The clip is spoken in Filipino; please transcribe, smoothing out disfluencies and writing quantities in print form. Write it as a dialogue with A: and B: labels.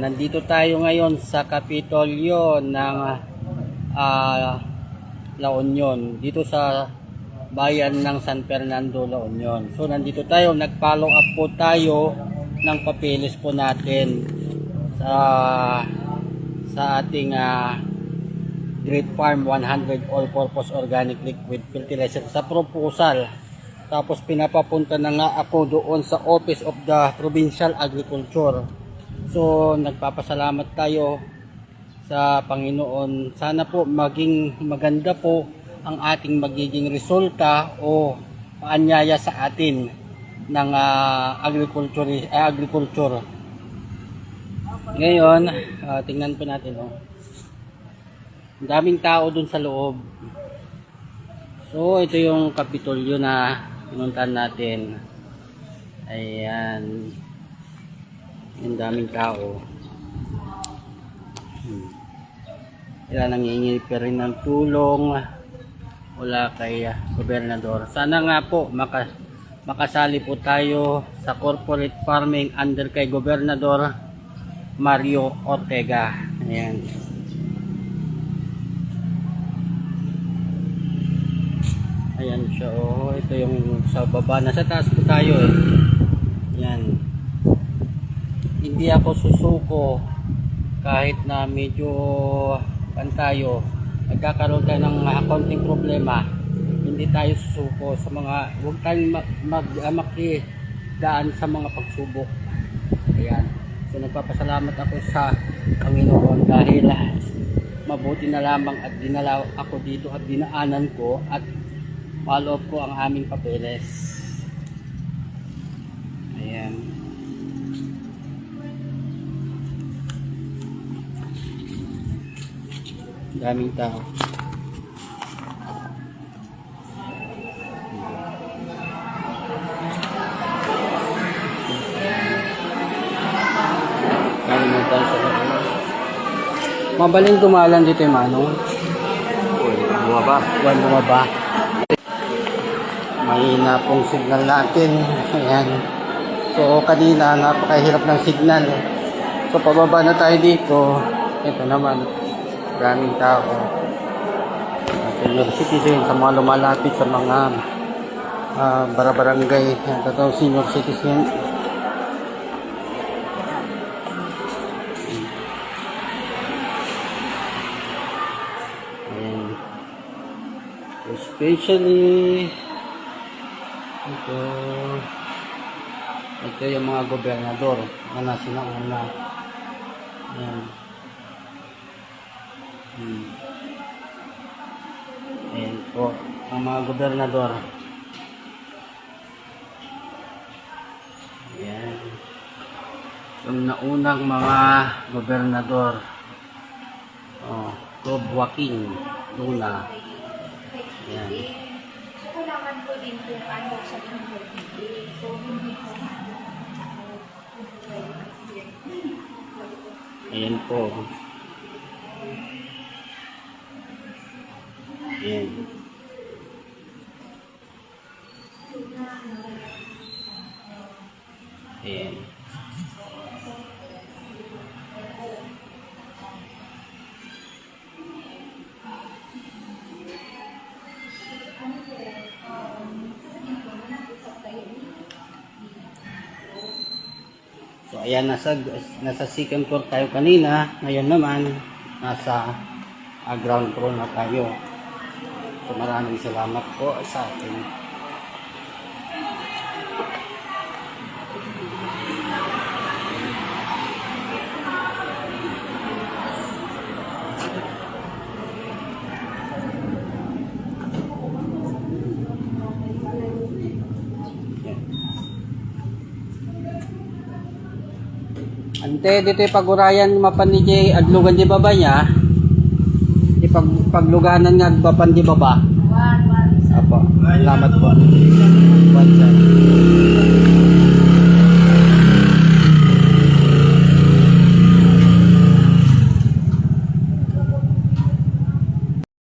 A: Nandito tayo ngayon sa Kapitolyo ng La Union, dito sa bayan ng San Fernando, La Union. So nandito tayo, nag-follow up po tayo ng papeles po natin sa ating Great Farm 100 All-Purpose Organic Liquid Fertilizer sa proposal. Tapos pinapapunta na nga ako doon sa Office of the Provincial Agriculture. So nagpapasalamat tayo sa Panginoon. Sana po maging maganda po ang ating magiging resulta o paanyaya sa atin ng agriculture. Ngayon, tingnan po natin. Ang daming tao dun sa loob. So ito yung Kapitolyo na pinuntahan natin. Ayan. Yung daming tao. Sila nangingi pa rin ng tulong wala kay gobernador. Sana nga po makasali po tayo sa corporate farming under kay Gobernador Mario Ortega. Ayan. Ayan siya. Oh, ito yung sa baba. Nasa taas po tayo eh. Ayan. Hindi ako susuko kahit na medyo tayo nagkakaroon tayo ng konting problema. Hindi tayo susuko sa mga, huwag tayong makidaan sa mga pagsubok. Ayan. So nagpapasalamat ako sa Panginoon dahil mabuti na lamang at dinala ako dito at dinaanan ko at follow up ko ang aming papeles. Ayan. Daming tao. Mabaling tumalan dito yung manong. Bumaba. Mahina pong signal natin. Ayan. So kanina napakahirap ng signal. So pababa na tayo dito. Ito naman. Maraming tao. Senior citizen sa mga lumalapit sa mga barabarangay. Ito senior citizen. And especially ito yung mga gobernador na nasinauna. Ayan. Ayan po ang mga gobernador. Ayan. Yung naunang mga gobernador. Rob Joaquin Luna. Ayan.
B: Kailangan ko din kung ano sa
A: Ayan po. Ayan. Ayan. So ayan, nasa second floor tayo kanina. Ngayon naman nasa ground floor na tayo. So maraming salamat po sa atin. Ante, dito yung pagurayan mapan ni Jay adlugan di baba niya. Pagluganan nga agbapan di baba. Apo, salamat po.